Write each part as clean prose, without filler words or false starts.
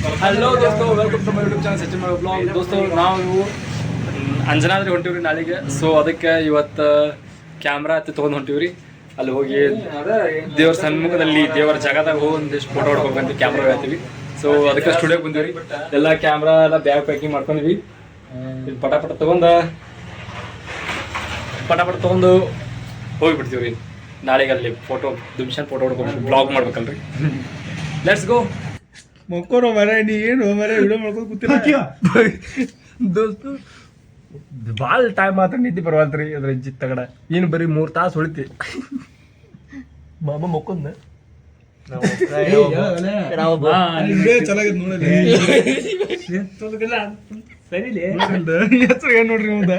Hello ದೋಸ್ತೋ, welcome to my YouTube channel Sachin blog. ದೋಸ್ತೋ, ನಾವು ಅಂಜನಾದ್ರಿ ಹೊಂಟಿವ್ರಿ ನಾಳೆಗೆ. ಸೊ ಅದಕ್ಕೆ ಇವತ್ತು ಕ್ಯಾಮ್ರಾ ಹತ್ತಿ ತೊಗೊಂಡು ಹೊಂಟಿವ್ರಿ. ಅಲ್ಲಿ ಹೋಗಿ ದೇವ್ರ ಸನ್ಮುಖದಲ್ಲಿ ದೇವರ ಜಾಗದಾಗ ಹೋಗಿ ಒಂದಿಷ್ಟು ಫೋಟೋ ಹೊಡ್ಬೇಕಂತ ಕ್ಯಾಮ್ರಾ ಹೇಳ್ತೀವಿ. ಸೊ ಅದಕ್ಕೆ ಸ್ಟುಡಿಯೋಗೆ ಬಂದಿವ್ರಿ. ಎಲ್ಲ ಕ್ಯಾಮ್ರಾ ಎಲ್ಲ ಬ್ಯಾಗ್ ಪ್ಯಾಕಿಂಗ್ ಮಾಡ್ಕೊಂಡಿವಿ. ಇಲ್ಲಿ ಪಟಾಪಟ ತೊಗೊಂಡು ಹೋಗಿಬಿಡ್ತೀವ್ರಿ ನಾಳೆಗೆ. ಅಲ್ಲಿ ಫೋಟೋ ದುಮ್ಶನ್ ಫೋಟೋ ಹೊಡ್ಕೊಂಡು ಬ್ಲಾಗ್ ಮಾಡ್ಬೇಕಲ್ರಿ. Let's go. ಮಕ್ಕೋರೋ ಮರ ನೀ ಏನು ಮರ ವಿಡಿಯೋ ಮಾಡ್ಕೊಂಡು ಕೂತಿಲ್ಲ ದೋಸ್ತು. ಭಾಳ ಟೈಮ್ ಮಾತ್ರ ನಿದ್ದೆ ಬರವಲ್ತ್ರಿ ಅದ್ರ ಇಜ್ಜಿ ತಗಡ. ಏನು ಬರೀ 3 ತಾಸು ಹೊಳಿತಿ ಮಾಮ ಮಕ್ಕೊಂದ ಚೆನ್ನಾಗಿ ನೋಡಲಿ ಸರಿಲಿ ಹೆಸರು ಏನ್ ನೋಡ್ರಿ ಮುಂದ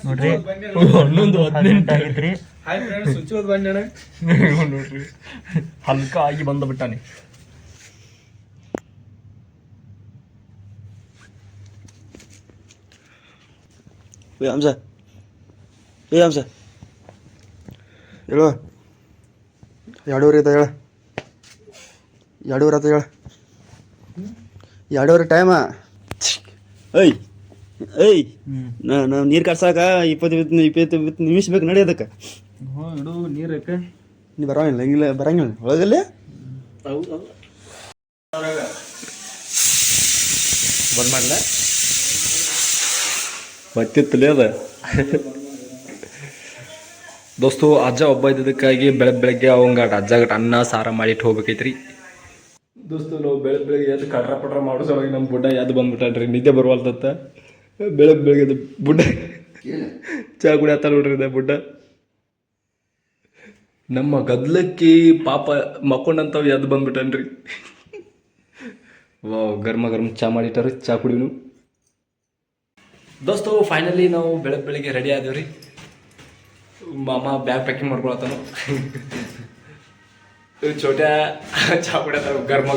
ನೋಡ್ರಿ 11:18 ಆಗಿತ್ರಿ. ಸುಚ್ಚೋದ್ ಬಂದ ನೋಡ್ರಿ ಹಲ್ಕ ಆಗಿ ಬಂದ ಬಿಟ್ಟಾನೆ. ಹಂಸ ಹಂಸ ಹೇಳು. 2:30 ಆಯ್ತಾ ಹೇಳ. 2:30 ಆಯ್ತಾ ಹೇಳ. 2:30 ಟೈಮ. ಏಯ್ ಏಯ್ ನಾವು ನೀರು ಕರ್ಸಾಕ 20 ನಿಮಿಷ ಬೇಕು ನಡೆಯೋದಕ್ಕೆ. ಇಡು ನೀರಕ್ಕೆ ನೀ ಬರೋಂಗಿಲ್ಲ ಹಿಂಗಿಲ್ಲ ಬರಂಗಿಲ್ಲ ಒಳಗಲ್ಲೇ ಬಂದ್ ಮಾಡಲ ಬತ್ತಿತ್ತಲೇ ಅದ. ದೋಸ್ತು, ಅಜ್ಜ ಒಬ್ಬ ಇದ್ದಕ್ಕಾಗಿ ಬೆಳಗ್ಗೆ ಅವಂಗ ಅಜ್ಜಗಟ್ ಅನ್ನ ಸಾರ ಮಾಡಿಟ್ಟು ಹೋಗ್ಬೇಕೈತ್ರಿ. ದೋಸ್ತು, ನಾವು ಬೆಳಗ್ಗೆ ಎದ್ದು ಕಟ್ರ ಪಟ್ರ ಮಾಡೋ ಸಲುವಾಗಿ ನಮ್ಮ ಬುಡ್ಡ ಎದ್ದು ಬಂದ್ಬಿಟ್ಟಾನ್ರಿ. ನಿದ್ದೆ ಬರುವಲ್ದತ್ತ. ಬೆಳಗ್ಗೆ ಬುಡ್ಡ ಚಾ ಕುಡಿಯತ್ತ ನೋಡ್ರಿ ಬುಡ್ಡ. ನಮ್ಮ ಗದ್ಲಕ್ಕಿ ಪಾಪ ಮಕ್ಕೊಂಡಂತವ್ ಎದ್ದು ಬಂದ್ಬಿಟ್ಟನ್ರಿ. ಗರ್ಮ ಚಾ ಮಾಡಿಟ್ಟಾರ, ಚಾ ಕುಡಿನು. ದೋಸ್ತು, ಫೈನಲಿ ನಾವು ಬೆಳಗ್ಗೆ ರೆಡಿ ಆದೇವ್ರಿ. ಮಾಮ ಬ್ಯಾಗ್ ಪ್ಯಾಕಿಂಗ್ ಮಾಡ್ಕೊಳತ್ತಾನು. ಚೋಟ ಚಾ ಕುಡಿಯತ್ತಾರ. ಗರ್ಮ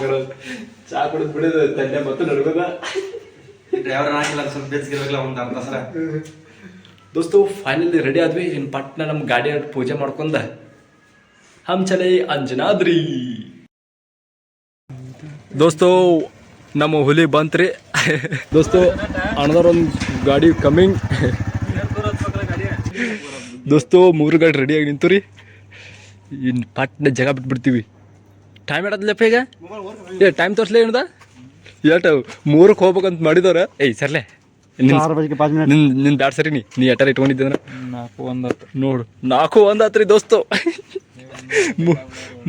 ಚಾ ಕುಡಿದ್ ಬಿಡೋದು ತಂದೆ ಮತ್ತು ನಡ್ಕೋದ. ಡ್ರೈವರ್ ಹಾಕಿಲ್ಲ ಸ್ವಲ್ಪ ಬೆಚ್ಗಿರ್ಬೇಕಲ್ಲ ಒಂದು ಅರ್ಧ ಸರ. ದೋಸ್ತು, ಫೈನಲಿ ರೆಡಿ ಆದ್ವಿ. ಇನ್ನು ಪಟ್ನ ನಮ್ಮ ಗಾಡಿ ಪೂಜೆ ಮಾಡ್ಕೊಂಡ ಹಮ್ ಚಲೇ ಅಂಜನಾದ್ರಿ. ದೋಸ್ತು, ನಮ್ಮ ಹುಲಿ ಬಂತ್ರಿ. ದೋಸ್ತು, ಅಣ್ಣದವ್ರೊಂದು ಗಾಡಿ ಕಮ್ಮಿಂಗ್. ದೋಸ್ತು, 3 ಗಾಡಿ ರೆಡಿಯಾಗಿ ನಿಂತು ರೀ. ಇನ್ನು ಪಟ್ನ ಜಾಗ ಬಿಟ್ಬಿಡ್ತೀವಿ. ಟೈಮ್ ಇಡೋದಿಲ್ಲಪ್ಪ ಈಗ. ಟೈಮ್ ತೋರಿಸ್ಲೇ ಏನದ ಎಷ್ಟು 3ಕ್ಕೆ ಹೋಗ್ಬೇಕಂತ ಮಾಡಿದವ್ರ. ಏಯ್ ಸರ್ಲೆ ನಿನ್ ಬ್ಯಾಡ್ ಸರಿ. ನೀ ಎಟಾರ ಇಟ್ಕೊಂಡಿದ್ದೆ ಅಂದ್ರೆ 4:10 ನೋಡು. 4:01 ಆತ್ರಿ ದೋಸ್ತು.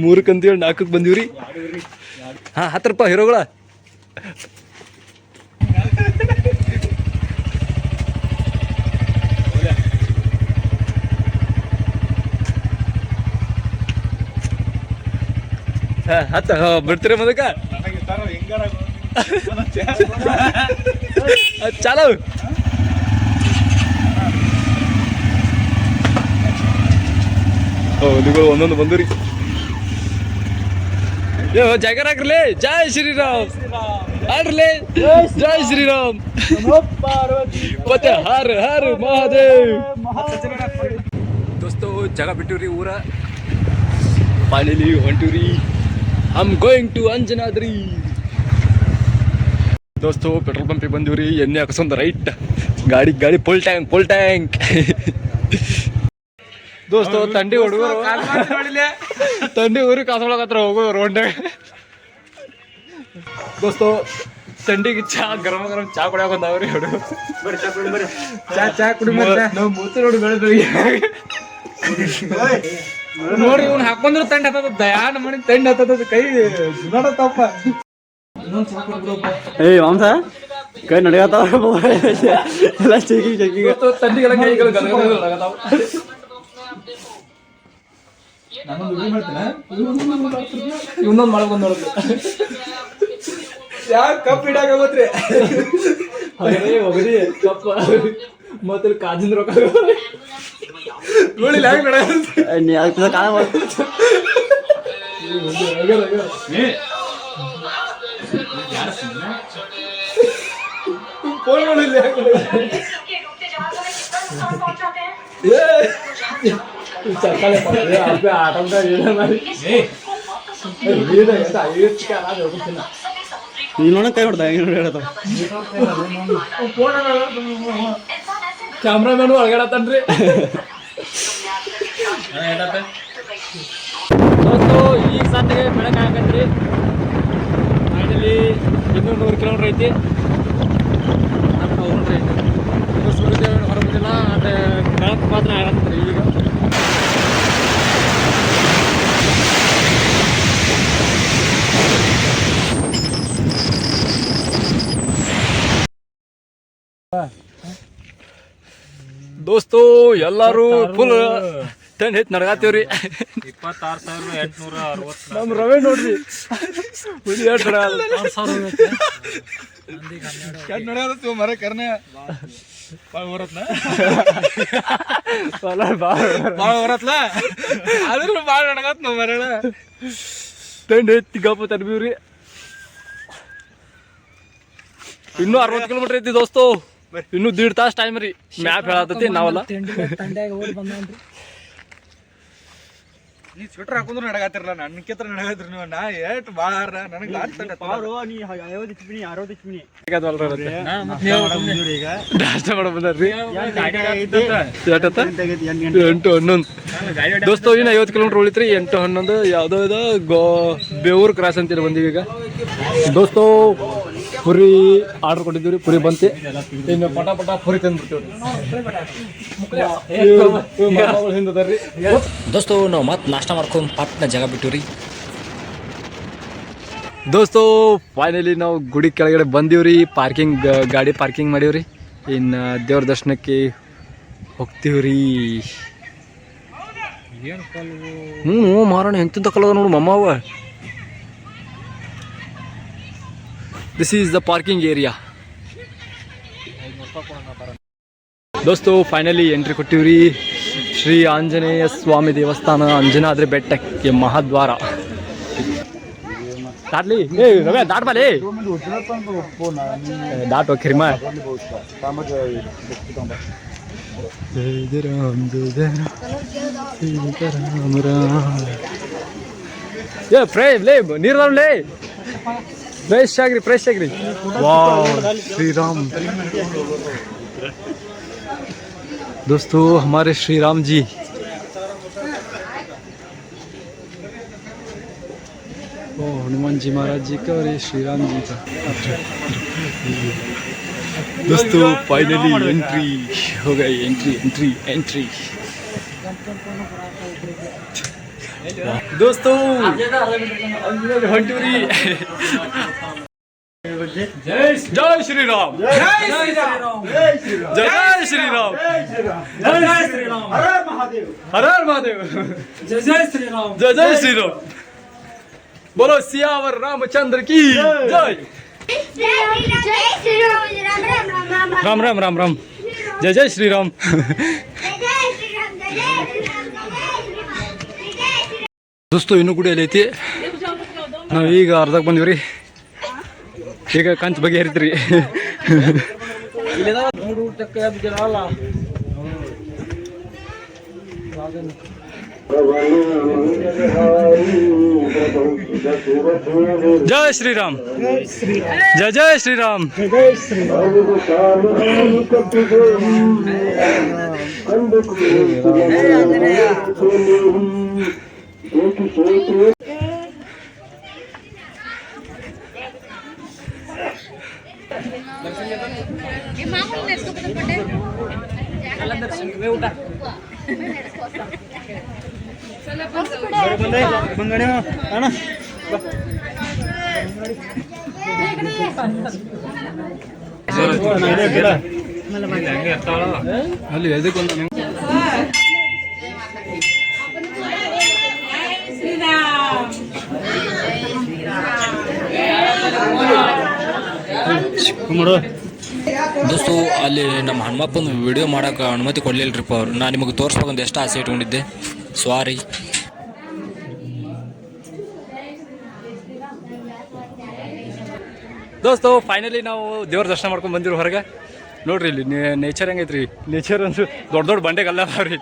3ಕ್ಕೆ ಅಂತೇಳಿ 4ಕ್ಕೆ ಬಂದೀವ್ರಿ. ಹಾಂ, 10 ರೂಪಾಯಿ ಹೀರೋಗಳ. ಬಿಡ್ತೀರ ಮದಕ ಚಾಲು. ಹುಲಿಗಳು ಒಂದೊಂದು ಬಂದ್ರಿ. ಜಾಗರ ಹಾಕ್ರಲೇ. ಜೈ ಶ್ರೀರಾಮ್ ಆಡ್ರಲೇ. ಜೈ ಶ್ರೀರಾಮ್ ಮತ್ತೆ ಹರ್ ಹರ್ ಮಹಾದೇವ್. ದೋಸ್ತು, ಜಾಗ ಬಿಟ್ಟಿವ್ರಿ ಊರ. ಫೈನಲಿ ಹೊಂಟಿವ್ರಿ. I'm going to Anjanadri. ದೋಸ್ತು, ಪೆಟ್ರೋಲ್ ಪಂಪಿಗೆ ಬಂದಿವ್ರಿ. ಎಣ್ಣೆ ಹಾಕಿಸೊಂದು ರೈಟ್. ಗಾಡಿ ಫುಲ್ ಟ್ಯಾಂಕ್. ದೋಸ್ತು, ತಂಡಿ ಹುಡುಗರು ಕಾಸೊಳಗತ್ರ ಹೋಗೋ ರೋಡ್ನಾಗ. ದೋಸ್ತು, ತಂಡಿಗೆ ಚಾ ಗರಂ ಚಾ ಕುಡಿಯಾಕ ಬಂದಾವ್ರಿ ಹುಡುಗರು. ಚಾ ಕುಡಿ ನಾವು ಮೂತಿ ನೋಡಿ ಬೆಳೆದ್ರಿ ನೋಡಿ. ಇವ್ನು ಹಾಕೊಂಡ್ರು ತಂಡ ಹತ್ತದ. ದಯಾನ ಮಣಿ ತಂಡ ಹತ್ತದ. ಕೈ ನೋಡತ್ತಪ್ಪ. ಏಯ್ ಮಾಂಸ ಕೈ ನಡೆಯತ್ತಾವ ಎಲ್ಲ ಚೆಕಿಂಗ್. ತಂಡಿಗೆಲ್ಲ ಕೈಗಳು ಗಲಗಲಗಲಗತಾವ. ಇವನೊಂದು ಮಾಡ್ಕೊಂಡು ನೋಡುದು. ಯಾಕೆ ಕಪ್ ಹಿಡಾಕ ಹೋಗ್ರಿ ಒಗದಿ ಕಪ್ಪ ಮತ್ತೆ ಕಾಜಿಂದ ರೊಕ್ಕ ನೋಡಿ ಹ್ಯಾಂಗ ನಡ ಕಾಣ ಫೋನ್ ಮಾಡಿಲ್ಲ. सरकार आटम का ये हमारी ಇನ್ನೊಂದು ಕೈ ಹೊಡ್ದ ಹೆಂಗೆ ಹೇಳ್ತಾವ ಕ್ಯಾಮ್ರಾಮನ್ ಒಳಗಡತನ್ರಿ ಈಗ ಸದ್ಯಗೆ ಬೆಳಗ್ಗೆ ಆಗತ್ರಿ ಫೈನಲಿ 200 ಕಿಲೋಮೀಟ್ರ್ ಐತಿ ಅಂತ ಹೋಗ್ರಿ ಈಗ ಸೂರ್ಯ ಹೊರಬಂದಿಲ್ಲ ಅದು ಬೆಳಕು ಮಾತ್ರ ಆಗತ್ರಿ ಈಗ ದೋಸ್ತು ಎಲ್ಲಾರು ಫುಲ್ ಟೆನ್ ಹೆಚ್ಚು ನಡ್ಗಾತೀವ್ರಿ 26,860 ನಮ್ಮ ರವೆ ನೋಡ್ರಿ ನಡೆಯತ್ತು ಮರ ಕರ್ನೆ ಭಾಳ ಬರತ್ನ ಭಾಳ ಬರತ್ಲ ಆದ್ರೂ ಭಾಳ ನಡಗತ್ ನಾವು ಮರ ಟೆನ್ ಹೆಚ್ಚು ಗಪ್ಪ ತರ್ಬೀವ್ರಿ ಇನ್ನೂ 60 ಕಿಲೋಮೀಟರ್ ಐತಿ ದೋಸ್ತು ಇನ್ನೂ 1.5 ತಾಸು ಟೈಮ್ ರೀ ಮ್ಯಾಪ್ ಹೇಳತ್ತೈತಿ ನಾವಲ್ಲ ನೀ ಸ್ವೆಟರ್ ಹಾಕೊಂಡ್ರು ನಡಗತ್ತಿರಲ್ಲ ನನ್ಕಿತ್ರ ನಡಗತ್ರಿ ನೀವು ನಾ ಎಷ್ಟು ಭಾಳ ನನಗೆ ನಾಷ್ಟ ಮಾಡೋ ಬಂದ್ರಿ 8 11 ದೋಸ್ತು ಇನ್ನು 50 ಕಿಲೋಮೀಟರ್ ಉಳಿತ್ರಿ 8 11 ಯಾವುದೋ ಇದು ಬೇವೂರು ಕ್ರಾಸ್ ಅಂತೇಳಿ ಬಂದೀವಿ ಈಗ ದೋಸ್ತು ಪುರಿ ಆರ್ಡರ್ ಕೊಟ್ಟಿದ್ದೀವಿ ಪುರಿ ಬಂತಿ ಇನ್ನು ಪಟ ಪುರಿ ತಂದ್ಬಿಡ್ತೀವಿ ದೋಸ್ತು ನಾವು ಮತ್ತೆ ನಾಷ್ಟ ಮಾಡ್ಕೊಂಡು ಪಟ್ನ ಜಾಗ ಬಿಟ್ಟಿವ್ರಿ ದೋಸ್ತು ಫೈನಲಿ ನಾವು ಗುಡಿ ಕೆಳಗಡೆ ಬಂದೀವ್ರಿ ಪಾರ್ಕಿಂಗ್ ಗಾಡಿ ಪಾರ್ಕಿಂಗ್ ಮಾಡೀವ್ರಿ ಇನ್ನು ದೇವ್ರ ದರ್ಶನಕ್ಕೆ ಹೋಗ್ತೀವ್ರಿ ಮಾರೋಣ ಎಂತ ಕಲದ ನೋಡು ಮಮ್ಮವ this is the parking area ದೋಸ್ತು ಫೈನಲಿ ಎಂಟ್ರಿ ಕೊಟ್ಟಿವ್ರಿ ಶ್ರೀ ಆಂಜನೇಯ ಸ್ವಾಮಿ ದೇವಸ್ಥಾನ ಅಂಜನಾದ್ರಿ ಬೆಟ್ಟಕ್ಕೆ ಮಹಾದ್ವಾರ ದಾಟ್ಲಿ ರವ್ಯಾ ದಾಟ್ಬಾಲಿ ದಾಟ್ ಹೋಗ್ರಿಮ ಏ ಫ್ರೇಮ್ ಲೇ ನೀರು ಲೇ ಫ್ರೆಶ್ ಆಗ್ರಿ ವಾವ್ ಶ್ರೀರಾಮ್ दोस्तों हमारे श्री राम जी ओ हनुमान जी महाराज जी का और ये श्री राम जी का दोस्तों फाइनली एंट्री हो गई एंट्री दोस्तों हंटूरी जय श्री राम जय श्री राम हर हर महादेव जय श्री राम बोलो सियावर रामचंद्र की जय राम राम राम राम जय श्री राम दोस्तों ಇನ್ನೂ ಕೂಡ ಐತಿ ನಾವು ಈಗ ಅರ್ಧಕ್ಕೆ ಬಂದಿವ್ರಿ ಈಗ ಕಂಚ್ ಬಗ್ಗೆ ಹರಿತ್ರಿ जय श्री राम जय श्री राम ಅಲ್ಲಿ ಎದಕ್ಕೊಂದು ದೋಸ್ತು ಅಲ್ಲಿ ನಮ್ಮ ಹನುಮಪ್ಪನ ವಿಡಿಯೋ ಮಾಡೋಕೆ ಅನುಮತಿ ಕೊಡಲಿಲ್ಲರಿಪ್ಪ ಅವ್ರು ನಾನು ನಿಮಗೆ ತೋರಿಸ್ಬೇಕಂತ ಎಷ್ಟು ಆಸೆ ಇಟ್ಕೊಂಡಿದ್ದೆ ಸಾರಿ ದೋಸ್ತು ಫೈನಲಿ ನಾವು ದೇವ್ರ ದರ್ಶನ ಮಾಡ್ಕೊಂಡು ಬಂದಿರೋ ಹೊರಗೆ ನೋಡ್ರಿ ಇಲ್ಲಿ ನೇಚರ್ ಹೆಂಗೈತ್ರಿ ನೇಚರ್ ಅಂದ್ರೆ ದೊಡ್ಡ ಬಂಡೆಗಲ್ಲ ಅದಾವ್ರಿ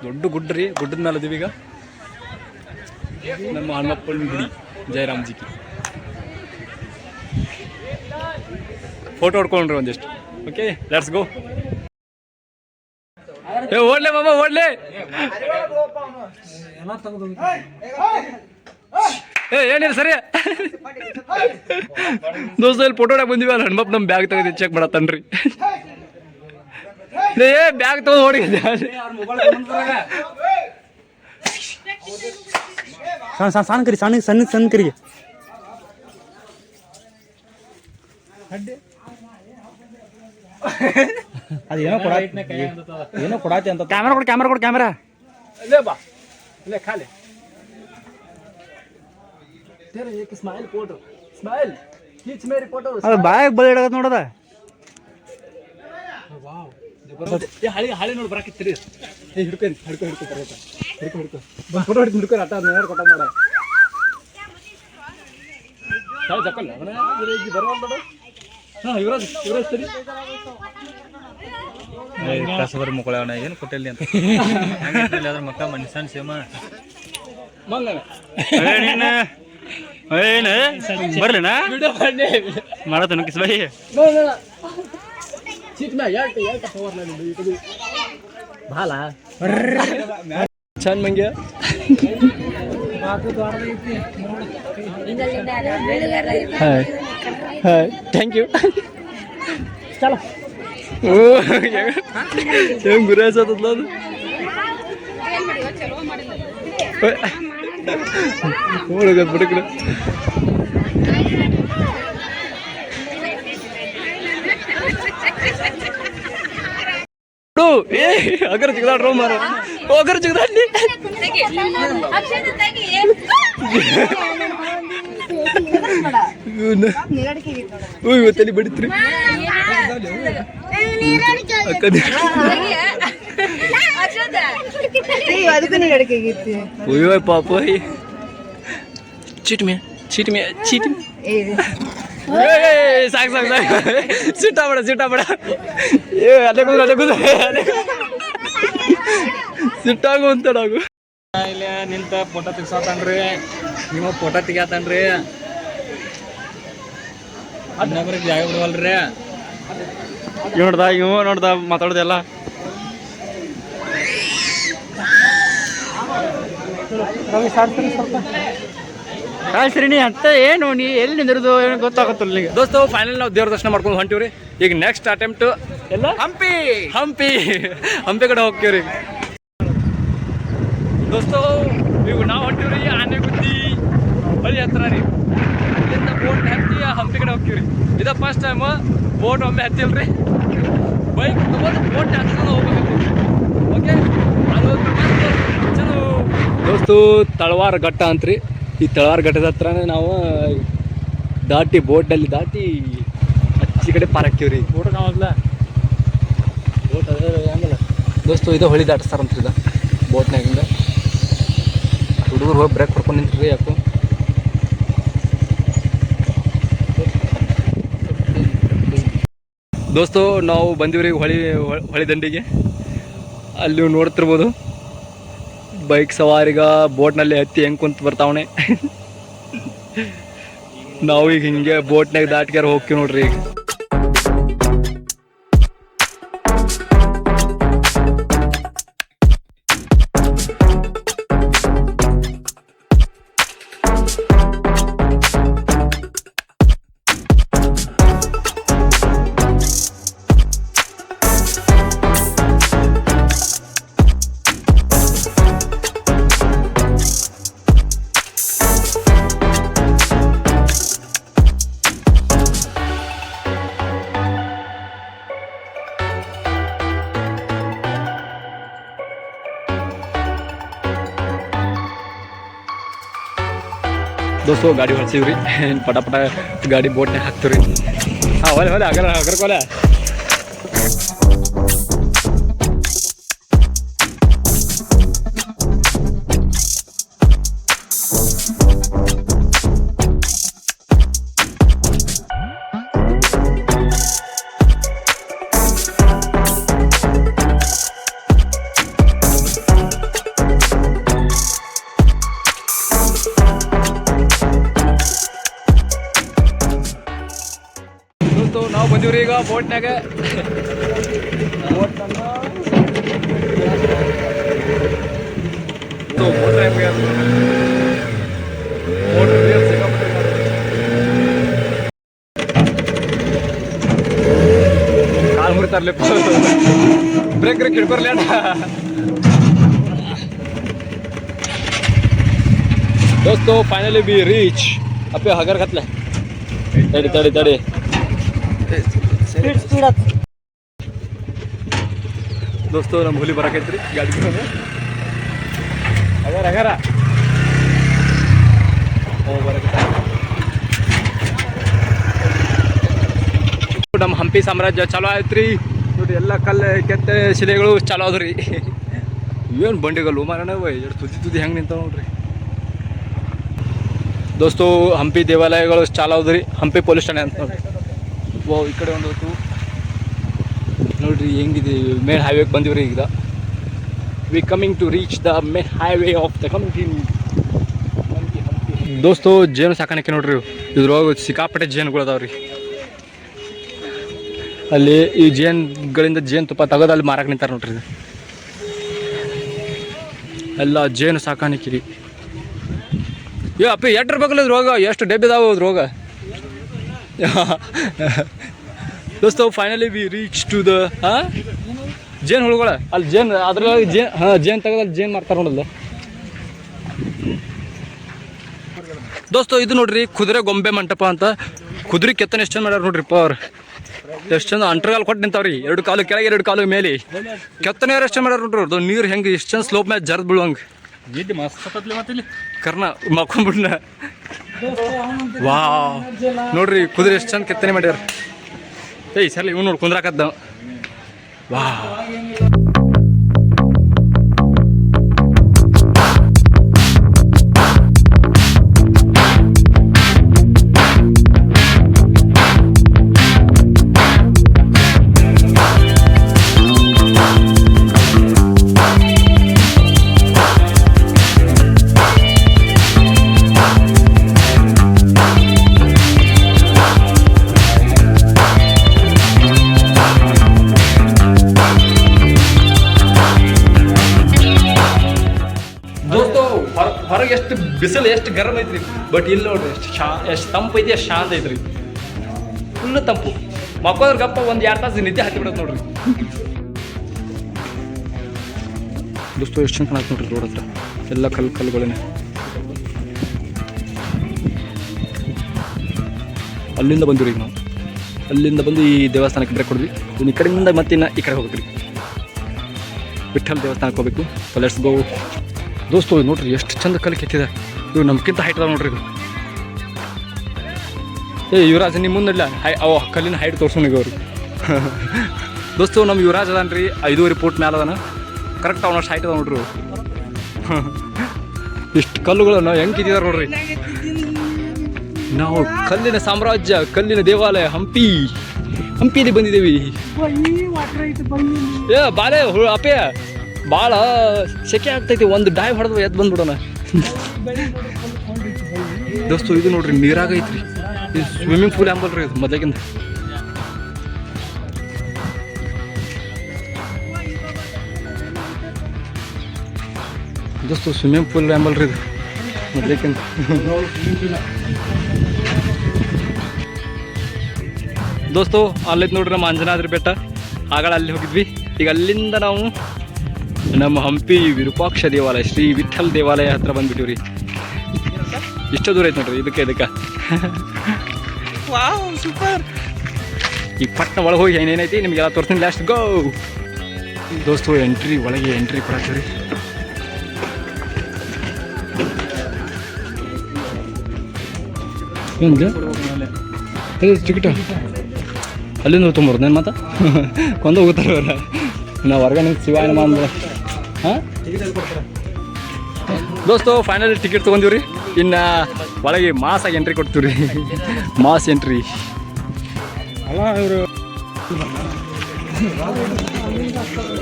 ದೊಡ್ಡ ಗುಡ್ಡ ರೀ ಗುಡ್ಡದ ಮೇಲೆ ಅದೀವಿ ಈಗ ನಮ್ಮ ಹನುಮಪ್ಪನ ಗುಡಿ ಜಯರಾಮ್ಜಿಗೆ ಫೋಟೋ ಹೊಡ್ಕೊಂಡ್ರಿ ಒಂದಿಷ್ಟು. Okay let's go. ಓಡ್ಲೆ ಮಾಮ ಓಡ್ಲೆ. ಏನಿಲ್ಲ ಸರಿ ದೋಸ್ತ ಇಲ್ಲಿ ಫೋಟೋ ಹೊಡಕ್ ಬಂದಿವಿ. ಅಲ್ಲಿ ಹನುಮಪ್ಪ ನಮ್ಮ ಬ್ಯಾಗ್ ತೆಗೆದು ಚೆಕ್ ಮಾಡತ್ತನ್ರಿ. ಬ್ಯಾಗ್ ತಗೊಂಡು ಓಡಿ ಸಣ್ಣ ಕರಿ ಸಣ್ಣ ಕರಿ ಅದೇನೋ ಕೊಡಾತಿ ಅಂತ. ಕ್ಯಾಮ್ರಾ ಕೊಡು ले बा ले खा ले तेरे एक स्माइल फोटो स्माइल खींच मेरी फोटो. ಅದು ಬಾಯಾಗ ಬಳಿ ಇಡಗತ್ ನೋಡದ. ವಾವ್ ಜಬರ್ದಸ್ತ್. ಹಳಿ ನೋಡಿ ಬರಾಕಿತ್ರಿ. ಹಿಡ್ಕೊ ಬಂದು ಫೋಟೋ ಹಿಡ್ಕೊ ಅಟ್ಟ ನೇರ ಕೊಟ್ಟ ಮಾಡ ಸಾವು ಜಕ್ಕಲ್ಲ ಬರವಲ್ಲ ನೋಡು. ಹಾಂ ಯುವರಾಜ್ ಸರಿ ಕಸಬರಿ ಮುಕ್ಕಳವನ ಏನು ಕೊಟ್ಟಿಲ್ಲ ಅಂತ ಅದ್ರ ಮಕ್ಕ ಮನುಷ್ಯನ್ ಸೇಮ ಬರ್ಲಿನಾ ಮಾಡತ್ತ ಕಿಸ್ ಬೈ ಭಾಳ ಚಂದ ಮಂಗ್ಯ ಥ್ಯಾಂಕ್ ಯು. ಚಲ ಹೆಂಗ್ ಗುರಿ ಹಚ್ಚತ್ತಲ್ಲ ಅದು. ಹೋಗದ್ ಬಿಡಕ್ರೆ ಏ ಅಗರ ಚಿಗದಾಡ್ರೋ ಮಾರ ಅಗರ ಚಿಗದಾಡ್ಲಿ ಇವತ್ತಲ್ಲಿ ಬಡಿತ್ರಿ ಪಾಪ ಚೀಟ್ ಮೇ ಸಾಕು ಸಿಟ್ಟ ಬೇಡ ಏ ಅದೇ ಕೂದ ಸಿಟ್ಟಾಗು ಅಂತಡಾಗು. ಇಲ್ಲ ನಿಂತ ಫೋಟೋ ತೆಗ್ಸಾತನ್ರಿ ನೀವು ಫೋಟೋ ತೆಗಿಯಾತನ್ರಿ ಅದನ್ನೊಬ್ರಿಗೆ ಜಾಗ ಬಿಡವಲ್ರಿ. ನೋಡ್ದ ಮಾತಾಡೋದೆಲ್ಲ ಸರಿ ನೀ ಅಂತ ಏನು ನೀ ಎಲ್ಲಿ ನಿಂದಿರೋದು ಏನು ಗೊತ್ತಾಗತ್ತಲ್ಲ ಈಗ. ದೋಸ್ತ ಫೈನಲ್ ನಾವು ದೇವ್ರ ದರ್ಶನ ಮಾಡ್ಕೊಂಡು ಹೊಂಟಿವ್ರಿ. ಈಗ ನೆಕ್ಸ್ಟ್ ಅಟೆಂಪ್ಟ್ ಎಲ್ಲ ಹಂಪಿ ಕಡೆ ಹೋಗ್ತೀವ್ರಿ ದೋಸ್ತ. ಈಗ ನಾವು ಹೊಂಟಿವ್ರಿ ಆನೆಗುದ್ದಿ ಬಳಿ ಹತ್ರ ರೀ. ಇಲ್ಲಿಂದ ಬೋಟ್ ಹತ್ತಿ ಹಂಪಿ ಕಡೆ ಹೋಗ್ತೀವ್ರಿ. ಇದ ಫಸ್ಟ್ ಟೈಮ್ ಬೋಟ್ ಒಮ್ಮೆ ಹತ್ತಿಲ್ರಿ. ಬೈಕ್ ತಗೊಂಡು ಬೋಟ್ ಹತ್ತಿರ ಹೋಗ್ಬೇಕಂತ. ಓಕೆ ಚಲೋ ದೋಸ್ತು ತಳವಾರ ಘಟ್ಟ ಅಂತ್ರಿ. ಈ ತಳವಾರ ಘಟ್ಟದ ಹತ್ರನೇ ನಾವು ದಾಟಿ ಬೋಟಲ್ಲಿ ದಾಟಿ ಹಚ್ಚಿ ಕಡೆ ಪಾರ್ ಹಾಕ್ತೀವ್ರಿ. ಬೋಟ್ ನಾವಲ್ಲ ಬೋಟ್ ಅದ ಹಂಗಲ್ಲ ದೋಸ್ತು ಇದು ಹೊಳಿ ದಾಟಿಸ್ತಾರಂತ್ರಿ. ಇದು ಬೋಟ್ನಾಗಿಂದ ಹುಡುಗರು ಹೋಗಿ ಬ್ರೇಕ್ ಹೊಡ್ಕೊಂಡು ನಿಂತ್ರಿ. ಯಾಕೋ ದೋಸ್ತು ನಾವು ಬಂದಿವ್ರಿ ಹೊಳಿ ದಂಡಿಗೆ. ಅಲ್ಲಿ ನೀವು ನೋಡ್ತಿರ್ಬೋದು ಬೈಕ್ ಸವಾರಿಗ ಬೋಟ್ನಲ್ಲಿ ಹತ್ತಿ ಹೆಂಗೆ ಕುಂತು ಬರ್ತಾವಣೆ. ನಾವು ಈಗ ಹಿಂಗೆ ಬೋಟ್ನಾಗ ದಾಟ್ಗ್ಯಾರ ಹೋಗ್ತೀವಿ ನೋಡ್ರಿ. ಈಗ ದೋಸ್ತು ಗಾಡಿ ಹೊಡ್ಸಿವ್ರಿ. ಪಟ ಗಾಡಿ ಬೋಟ್ನಾಗ ಹಾಕ್ತೀವ್ರಿ. ಹಾಂ ಹೊಲೆ ಅಗರ್ಕೋಲೆ ದೋಸ್ತು ನಾವು ಬಂದಿವ್ರಿ ಈಗ ಬೋಟ್ನಾಗ. ಕಾಲು ಮುರಿತಾರ್ಲಿ ಬ್ರೇಕ್ ಹಿಡ್ಬರ್ಲಿ ಅಣ್ಣ. ದೋಸ್ತು ಫೈನಲಿ ವಿ ರೀಚ್ ಅಪ್ಪೆ ಹಗರ್ ಕತ್ಲೆ. ತಡಿ ದೋಸ್ತು ನಮ್ಮ ಹುಲಿ ಬರಕೈತ್ರಿ ಗಾಡಿ ಹಗರ ನಮ್ಮ ಹಂಪಿ ಸಾಮ್ರಾಜ್ಯ ಚಲೋ ಆಯ್ತ್ರಿ ನೋಡ್ರಿ. ಎಲ್ಲ ಕಲ್ಲು ಕೆತ್ತೆ ಶಿಲೆಗಳು ಚಲೋ ಅದ್ರಿ. ಏನು ಬಂಡಿಗಲ್ಲು ಮಾರಣ್ಣವ ಎಷ್ಟು ತುದಿ ಹೆಂಗೆ ನಿಂತಾವ ನೋಡ್ರಿ. ದೋಸ್ತು ಹಂಪಿ ದೇವಾಲಯಗಳು ಚಾಲು ಹೌದ್ರಿ. ಹಂಪಿ ಪೊಲೀಸ್ ಠಾಣೆ ಅಂತ ನೋಡ್ರಿ. ಈ ಕಡೆ ಒಂದು ಹೊತ್ತು ನೋಡ್ರಿ ಹೆಂಗಿದೆ. ಮೇನ್ ಹೈವೇಗೆ ಬಂದಿವ್ರಿ ಈಗ. We coming to reach the main highway of the Hampi. ದೋಸ್ತು ಜೇನು ಸಾಕಾಣಿಕೆ ನೋಡ್ರಿ. ಇದ್ರೊಳಗೆ ಸಿಕ್ಕಾಪಟ್ಟೆ ಜೇನುಗಳು ಅದಾವ್ರಿ. ಅಲ್ಲಿ ಈ ಜೇನುಗಳಿಂದ ಜೇನುತುಪ್ಪ ತೆಗೆದು ಅಲ್ಲಿ ಮಾರಕ್ಕೆ ನಿಂತಾರೆ ನೋಡ್ರಿ. ಎಲ್ಲ ಜೇನು ಸಾಕಾಣಿಕೆ ರೀ. ಅಪ್ಪ ಎಟ್ರ ಬೇಕಲ್ಲ ರೋಗ, ಎಷ್ಟು ಡಬ್ಬಿ ಇದಾವೆ ರೋಗ. ದೋಸ್ತು finally we reach to the ಜೇನು ಹುಳುಗಳ. ಅಲ್ಲಿ ಜೇನು ಅದ್ರೊಳಗೆ ಜೇನು ತೆಗೆದು ಅಲ್ಲಿ ಜೇನು ಮಾರ್ತಾರೆ ನೋಡಲ್ಲ ದೋಸ್ತು. ಇದು ನೋಡ್ರಿ ಕುದುರೆ ಗೊಂಬೆ ಮಂಟಪ ಅಂತ. ಕುದುರೆ ಕೆತ್ತನೆ ಎಷ್ಟು ಚಂದ ಮಾಡ್ಯಾರ ನೋಡ್ರಿಪ್ಪ ಅವ್ರು. ಎಷ್ಟು ಚಂದ ಅಂಟರ್ಗಾಲು ಕೊಟ್ಟು ನಿಂತಾವ್ರಿ. 2 ಕಾಲು ಕೆಳಗೆ 2 ಕಾಲು ಮೇಲೆ ಕೆತ್ತನೆ ಎಷ್ಟು ಚಂದ ಮಾಡ್ಯಾರ ನೋಡ್ರಿ. ಅವ್ರದ್ದು ನೀರು ಹೆಂಗೆ ಎಷ್ಟು ಚಂದ ಸ್ಲೋಪ್ ಮ್ಯಾಚ್ ಜರ್ದ್ ಬೀಳುವಂಗೆ ಕರ್ನ ಮಕ್ಕೊಂಡ್ಬಿಡ್ನ. ವಾ ನೋಡ್ರಿ ಕುದುರೆ ಎಷ್ಟು ಚಂದ ಕೆತ್ತನೆ ಮಾಡ್ಯಾರ. ಸರಿ ಇವ್ ನೋಡಿ ಕುಂದ್ರಾಕದ್ದ. ವಾ ಹೊರಗೆ ಎಷ್ಟು ಬಿಸಿಲು ಎಷ್ಟು ಗರಂ ಐತ್ರಿ. ಬಟ್ ಇಲ್ಲಿ ನೋಡ್ರಿ ಎಷ್ಟು ತಂಪು ಐತಿ, ಎಷ್ಟು ಶಾಂತ ಐತ್ರಿ. ಫುಲ್ಲು ತಂಪು. ಮಕ್ಕೋದ್ರ ಗಪ್ಪ 1-2 ತಾಸು ನಿದ್ದೆ ಹತ್ತಿ ಬಿಡೋದು ನೋಡ್ರಿ. ದೋಸ್ತು ಎಷ್ಟು ಚಂದ ಕಾಣತ್ತೆ ನೋಡ್ರಿ ರೋಡ್ ಹತ್ರ. ಎಲ್ಲ ಕಲ್ಲುಗಳೇನೆ. ಅಲ್ಲಿಂದ ಬಂದಿವ್ರಿ ಈಗ ನಾವು. ಅಲ್ಲಿಂದ ಬಂದು ಈ ದೇವಸ್ಥಾನಕ್ಕೆ ಬ್ರೇಕ್ ಕೊಡ್ವಿ. ಈ ಕಡೆಯಿಂದ ಮತ್ತೆ ಇನ್ನು ಈ ಕಡೆ ಹೋಗ್ಬೇಕ್ರಿ. ವಿಠಲ್ ದೇವಸ್ಥಾನಕ್ಕೆ ಹೋಗ್ಬೇಕು. Let's go. ದೋಸ್ತು ನೋಡ್ರಿ ಎಷ್ಟು ಚಂದ ಕಲ್ಲು ಕೆತ್ತಿದೆ. ಇವು ನಮ್ಗಿಂತ ಹೈಟ್ ಅದಾವ ನೋಡ್ರಿ. ಯುವರಾಜ್ ನಿಮ್ಮ ಮುಂದಿಲ್ಲ ಅವ ಕಲ್ಲಿನ ಹೈಟ್ ತೋರ್ಸೋನಿಗೆ ಅವ್ರಿಗೆ. ದೋಸ್ತು ನಮ್ಮ ಯುವರಾಜ್ ಅದಾನ್ರಿ 5.5 ಫೂಟ್ ಮ್ಯಾಲ ಅದಾನ. ಕರೆಕ್ಟ್ ಅವನಷ್ಟು ಹೈಟ್ ಅದಾವ ನೋಡ್ರಿ. ಇಷ್ಟು ಕಲ್ಲುಗಳು ನಾವು ಹೆಂಗೆ ಕಿತ್ತಿದಾರೆ ನೋಡ್ರಿ. ನಾವು ಕಲ್ಲಿನ ಸಾಮ್ರಾಜ್ಯ, ಕಲ್ಲಿನ ದೇವಾಲಯ ಹಂಪಿಲಿ ಬಂದಿದ್ದೇವೆ. ಬಾಲೆ ಅಪ್ಪೆ ಭಾಳ ಸೆಕೆ ಆಗ್ತೈತಿ. ಒಂದು ಡೈವ್ ಹೊಡೆದು ಎದ್ದು ಬಂದ್ಬಿಡೋಣ. ದೋಸ್ತು ಇದು ನೋಡ್ರಿ ನೀರಾಗೈತ್ರಿ. ಇದು ಸ್ವಿಮ್ಮಿಂಗ್ ಪೂಲ್ ಅಂಬಲ್ರಿ ಇದು ಮೊದಲಿಗಿಂತ. ದೋಸ್ತು ಸ್ವಿಮ್ಮಿಂಗ್ ಪೂಲ್ ಅಂಬಲ್ರಿ ಇದು ಮೊದಲಿಗಿಂತ. ದೋಸ್ತು ಅಲ್ಲೈತೆ ನೋಡ್ರಿ ನಮ್ಮ ಅಂಜನಾದ್ರಿ ಬೆಟ್ಟ. ಆಗಳ ಅಲ್ಲಿ ಹೋಗಿದ್ವಿ. ಈಗ ಅಲ್ಲಿಂದ ನಾವು ನಮ್ಮ ಹಂಪಿ ವಿರೂಪಾಕ್ಷ ದೇವಾಲಯ, ಶ್ರೀ ವಿಠಲ್ ದೇವಾಲಯ ಹತ್ರ ಬಂದ್ಬಿಟ್ಟಿವ್ರಿ. ಇಷ್ಟು ದೂರ ಐತೆ ನೋಡ್ರಿ ಇದಕ್ಕೆ. Wow super. ಈ ಪಟ್ನ ಒಳಗೆ ಹೋಗಿ ಏನೇನೈತಿ ನಿಮಗೆಲ್ಲ ತೋರಿಸ್ತೀನಿ. ಲಾಸ್ಟ್ ಗೋ. ದೋಸ್ತು ಒಳಗೆ ಎಂಟ್ರಿ ಕೊಡ್ತೀವಿ. ಏನು ಟಿಕೆಟ್ ಅಲ್ಲಿಂದ ತೊಗೊಂಬರ್ದು ನಾನು ಮತ್ತೆ ಕೊಂದು ಹೋಗ್ತಾರೆ ಅವ್ರ. ನಾವು ಹೊರಗಡೆ ಶಿವಾಯನ ಅಂದ್ರೆ ಹಾಂ ದೋಸ್ತು ಫೈನಲ್ ಟಿಕೆಟ್ ತೊಗೊಂಡಿವ್ರಿ. ಇನ್ನು ಒಳಗೆ ಮಾಸಾಗಿ ಎಂಟ್ರಿ ಕೊಡ್ತೀವಿ ರೀ. ಮಾಸ್ ಎಂಟ್ರಿ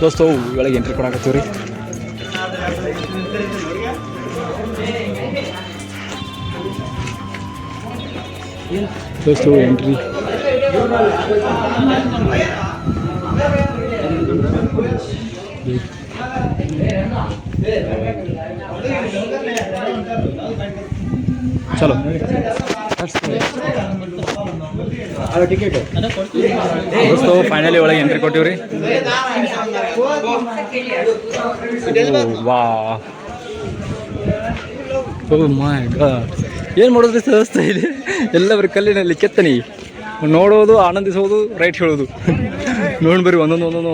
ದೋಸ್ತು ಒಳಗೆ ಎಂಟ್ರಿ ಕೊಡಾಕತ್ತೀವಿ ರೀ. ದೋಸ್ತು ಎಂಟ್ರಿ ಚಲೋ ದೋಸ್ತು ಫೈನಲಿ ಒಳಗೆ ಎಂಟ್ರಿ ಕೊಟ್ಟಿವ್ರಿ. ವಾ ಓ ಮೈ ಗಾಡ್, ಏನು ಮಾಡೋದ್ರಿ ದೋಸ್ತ ಇಲ್ಲಿ ಎಲ್ಲ ಬರೀ ಕಲ್ಲಿನಲ್ಲಿ ಕೆತ್ತನಿ ನೋಡೋದು, ಆನಂದಿಸೋದು, ರೈಟ್ ಹೇಳೋದು. ನೋಡಿ ಬರ್ರಿ ಒಂದೊಂದು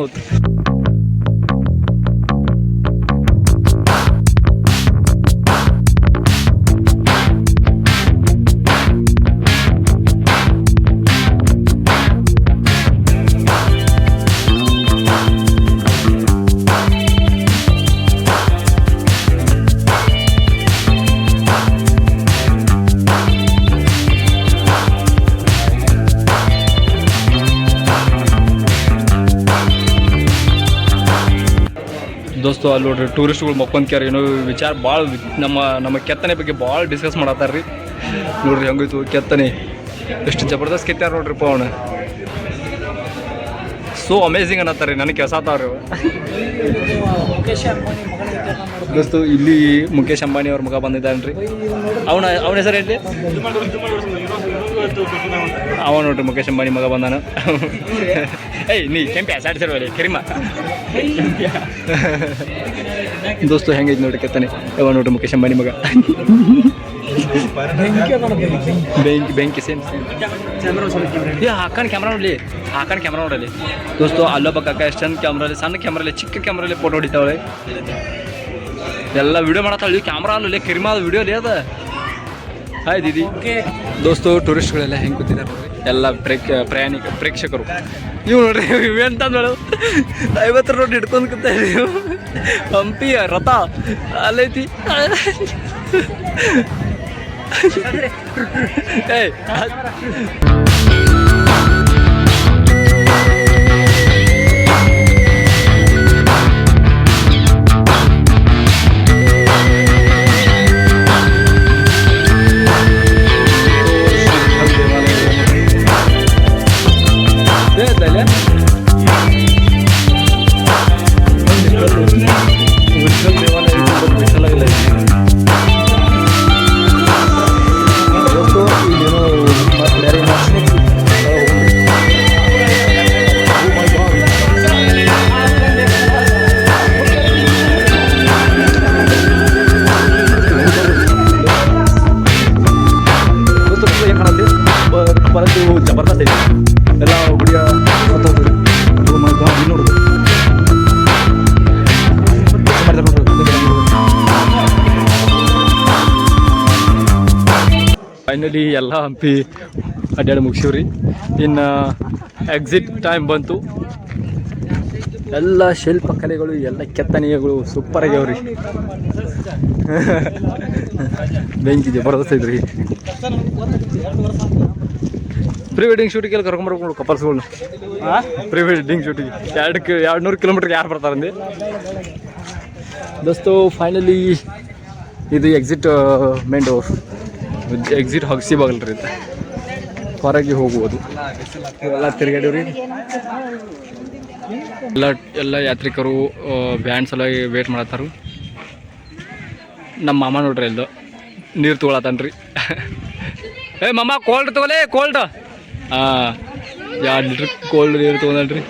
ದೋಸ್ತು. ಅಲ್ಲಿ ನೋಡ್ರಿ ಟೂರಿಸ್ಟ್ಗಳು ಮಕ್ಕೊಂದ್ಕ್ಯಾರ, ಏನೋ ವಿಚಾರ ಭಾಳ ನಮ್ಮ ಕೆತ್ತನೆ ಬಗ್ಗೆ ಭಾಳ ಡಿಸ್ಕಸ್ ಮಾಡತ್ತಾರ ರೀ. ನೋಡ್ರಿ ಹೆಂಗೋಯ್ತು ಕೆತ್ತನೆ, ಎಷ್ಟು ಜಬರ್ದಸ್ತ್ ಕೆತ್ತಾರ ನೋಡ್ರಿಪ್ಪ ಅವನು. ಸೋ ಅಮೇಝಿಂಗ್ ಅನ್ನತ್ತಾರ ರೀ, ನನಗೆ ಕೆಸಾತಾವ್ರಿ ದೋಸ್ತು. ಇಲ್ಲಿ ಮುಖೇಶ್ ಅಂಬಾನಿ ಅವ್ರ ಮಗ ಬಂದಿದ್ದಾನ್ರಿ. ಅವನ ಹೆಸರು ಹೇಳಿ, ಅವ ನೋಡ್ರಿ ಮುಖೇಶ್ ಅಂಬಾನಿ ಮಗ ಬಂದಾನ. ಏಯ್ ನೀ ಕೆಂಪ್ಯಾ ಸಾಡಿ ಸರ್ ಒಲೆ ಕರಿಮ ದೋಸ್ತು ಹೆಂಗೈತಿ ನೋಡ್ರಿ ಕೆತ್ತನೆ. ಯಾವ ನೋಡ್ರಿ ಮುಖೇಶ್ ಅಂಬಾನಿ ಮಗ. ಬೆಂಕಿ ಸೇಮ್ ಹಾಕೊಂಡು ಕ್ಯಾಮ್ರಾ ನೋಡಲಿ, ಹಾಕೊಂಡು ಕ್ಯಾಮ್ರಾ ನೋಡಲಿ ದೋಸ್ತು. ಅಲ್ಲೊಬ್ಬ ಕಾಕ ಎಷ್ಟು ಚಂದ ಕ್ಯಾಮ್ರಲ್ಲಿ, ಸಣ್ಣ ಕ್ಯಾಮ್ರಲ್ಲಿ, ಚಿಕ್ಕ ಕ್ಯಾಮ್ರಲ್ಲಿ ಫೋಟೋ ಹೊಡಿತಾವಳೆ. ಎಲ್ಲ ವಿಡಿಯೋ ಮಾಡತ್ತಾಳೆ ಕ್ಯಾಮ್ರಾ ಅಲ್ಲೇ ಕಿರಿಮಾ ವಿಡಿಯೋ ಲೇ ಅದ. ಹಾಯ್ ದೀದಿ. ದೋಸ್ತು ಟೂರಿಸ್ಟ್ಗಳೆಲ್ಲ ಹೆಂಗೆ ಕೂತಿದ್ದಾರೆ ನೋಡ್ರಿ, ಎಲ್ಲ ಪ್ರೇಕ್ಷಕರು. ಇವು ನೋಡ್ರಿ ಇವು ಅಂತಂದು 50 ರೋಡ್ ಹಿಡ್ಕೊಂಡು ಕೂತ ಹಂಪಿ ರಥ ಅಲ್ಲೈತಿ. ಏಯ್ ಜಬರ್ದಸ್ತ್ ಐತಿ ಎಲ್ಲ ಹುಡುಗ ನೋಡುದು ಫೈನಲಿ ಎಲ್ಲ ಹಂಪಿ ಅಡ್ಡಾಡಿ ಮುಗಿಸಿವ್ರಿ. ಇನ್ನು ಎಕ್ಸಿಟ್ ಟೈಮ್ ಬಂತು. ಎಲ್ಲ ಶಿಲ್ಪಕಲೆಗಳು, ಎಲ್ಲ ಕೆತ್ತನೆಗಳು ಸೂಪರ್ ಆಗ್ಯಾವ್ರಿ. ಬೆಂಕಿ ಜಬರ್ದಸ್ತ್ ಐತ್ರಿ. ಪ್ರೀ ವೆಡ್ಡಿಂಗ್ ಶೂಟಿಗೆಲ್ಲ ಕರ್ಕೊಂಬರ್ಕೊಂಡು ಕಪಲ್ಸ್ಗಳನ್ನ ಪ್ರೀ ವೆಡ್ಡಿಂಗ್ ಶೂಟಿಗೆ 200 ಕಿಲೋಮೀಟ್ರಿಗೆ ಯಾರು ಬರ್ತಾರಂದೆ ದೋಸ್ತು. ಫೈನಲಿ ಇದು ಎಕ್ಸಿಟ್ ಮೇನ್ ಡೋರ್, ಎಕ್ಸಿಟ್ ಹಗ್ಸಿ ಬಾಗಲ್ರಿ ಅಂತ ಹೊರಗೆ ಹೋಗುವುದು. ಎಲ್ಲ ತಿರುಗಾಡಿವ್ರಿ. ಎಲ್ಲ ಯಾತ್ರಿಕರು ಬ್ಯಾಂಡ್ ಸಲುವಾಗಿ ವೇಟ್ ಮಾಡತ್ತಾರ. ನಮ್ಮ ಮಾಮ ನೋಡ್ರಿ ಎಲ್ದು ನೀರು ತೊಗೊಳತಾನ್ರಿ. ಏ ಮಾಮ ಕೋಲ್ಡ್ ತೊಗೊಲೆ ಕೋಲ್ಡ್. ಹಾಂ 2 ಲೀಟ್ರ್ ಕೋಲ್ಡ್ ನೀರು ತೊಗೊಂಡ್ರಿ.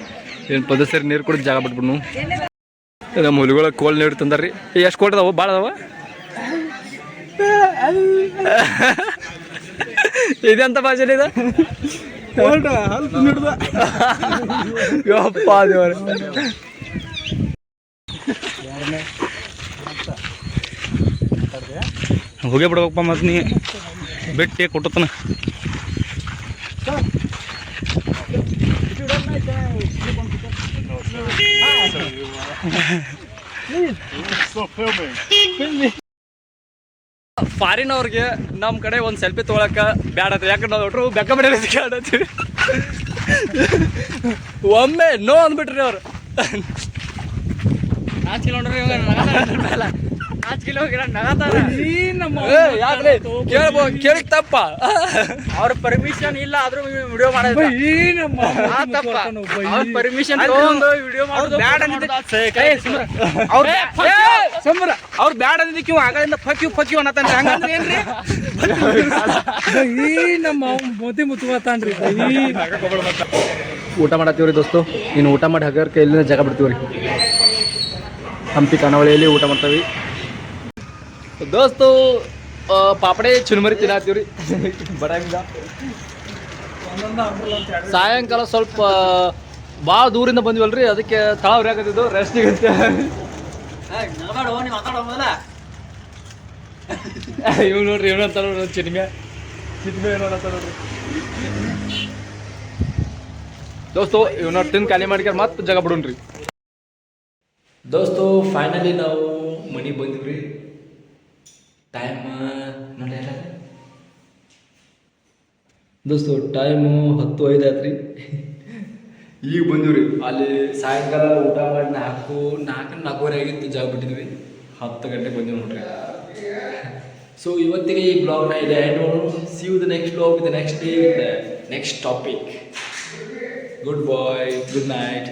ಏನು ಪದಸರಿ ನೀರು ಕೂಡ ಜಾಗ ಬಿಟ್ಬಿಡ್ನು. ನಮ್ಮ ಹುಲಿಗಳ ಕೋಲ್ಡ್ ನೀರು ತಂದಾರ್ರಿ. ಎಷ್ಟು ಕೋಲ್ಡ್ ಅದಾವ? ಭಾಳ ಅದಾವ. ಇದೆಂತ ಭಾಷೆ ಇದೆ? ಯಪ್ಪ ದೇವ್ರ. ಹೋಗೇ ಬಿಡ್ಬೇಕಪ್ಪ ಮತ್ತು ನೀ ಬಿಟ್ಟು ಕೊಟ್ಟತನ. ಫಾರಿನ್ ಅವ್ರಿಗೆ ನಮ್ಮ ಕಡೆ ಒಂದು ಸೆಲ್ಫಿ ತೊಗೊಳಕ್ಕೆ ಬ್ಯಾಡ ಆಯ್ತು. ಯಾಕಂದ್ರೆ ನಾವು ಒಟ್ಟರು ಬೆಕ್ಕ ಬಿಡೋದಕ್ಕೆ ಆಡತ್ತೀವಿ. ಒಮ್ಮೆ ನೋ ಅಂದ್ಬಿಟ್ರಿ ಅವ್ರು. ಕೇಳಿಕ್ ತಪ್ಪ ಅವ್ರ ಪರ್ಮಿಷನ್ ಇಲ್ಲ ಆದ್ರೂ ವಿಡಿಯೋ ಮಾಡೋದು ಪರ್ಮಿಷನ್ ವಿಡಿಯೋ ಮಾಡೋದು ಬ್ಯಾಡ ಅವ್ರು ಬ್ಯಾಡ ಅಂದಿದ್ದಕ್ಕೆ ಇವ ಆಗಲಿಂದ ಫಕ್ಯೂ ಅನ್ನತಾನ್ರಿ ಹಂಗಂದ್ರೆ ಏನ್ರಿ ನಮ್ಮ ಮೋತಿ ಮುತ್ಕೋತಾನ್ರಿ ಊಟ ಮಾಡತ್ತೀವ್ರಿ ದೋಸ್ತು ಇನ್ನು ಊಟ ಮಾಡಿ ಹಗರ್ಕ ಎಲ್ಲಿಂದ ಜಾಗ ಬಿಡ್ತೀವ್ರಿ ಹಂಪಿ ಖಾನಾವಳಿಯಲ್ಲಿ ಊಟ ಮಾಡ್ತೀವಿ ದೋಸ್ತು ಪಾಪಡೆ ಚುರುಮರಿ ತಿನ್ನತ್ತೀವ್ರಿ ಬರಂಗ ಸಾಯಂಕಾಲ ಸ್ವಲ್ಪ ಭಾಳ ದೂರಿಂದ ಬಂದ್ವಲ್ರಿ ಅದಕ್ಕೆ ತಳ ಉರಿಯಾಕತ್ತಿದ್ದು ರೆಸ್ಟಿಗೆ ಅಂತ ಇವ್ ನೋಡ್ರಿ ಏನಂತ ನೋಡ್ರಿ ಚಿನ್ಮೆ ಏನೋ ಅಂತ ನೋಡ್ರಿ ದೋಸ್ತು ಇವನ್ನ ತಿಂದು ಖಾಲಿ ಮಾಡ್ಕ್ಯಾರ ಮತ್ತೆ ಜಾಗ ಬಿಡೋಣ್ರಿ ದೋಸ್ತು ಫೈನಲಿ ನಾವು ಮನೆಗೆ ಬಂದಿವ್ರಿ ಟೈಮ್ ನೋಡಿ ದೋಸ್ತು ಟೈಮು 10:05 ಆಯ್ತು ರೀ ಈಗ ಬಂದಿವ್ರಿ ಅಲ್ಲಿ ಸಾಯಂಕಾಲ ಊಟ ಮಾಡಿ 4:04 ಆಗಿತ್ತು ಜಾಗ ಬಿಟ್ಟಿದ್ವಿ 10 ಗಂಟೆಗೆ ಬಂದಿವಿ ನೋಡ್ರಿ ಸೊ ಇವತ್ತಿಗೆ ಈ ಬ್ಲಾಗ್ನ ಇದೆ see you the next blog with next day with next topic good bye good night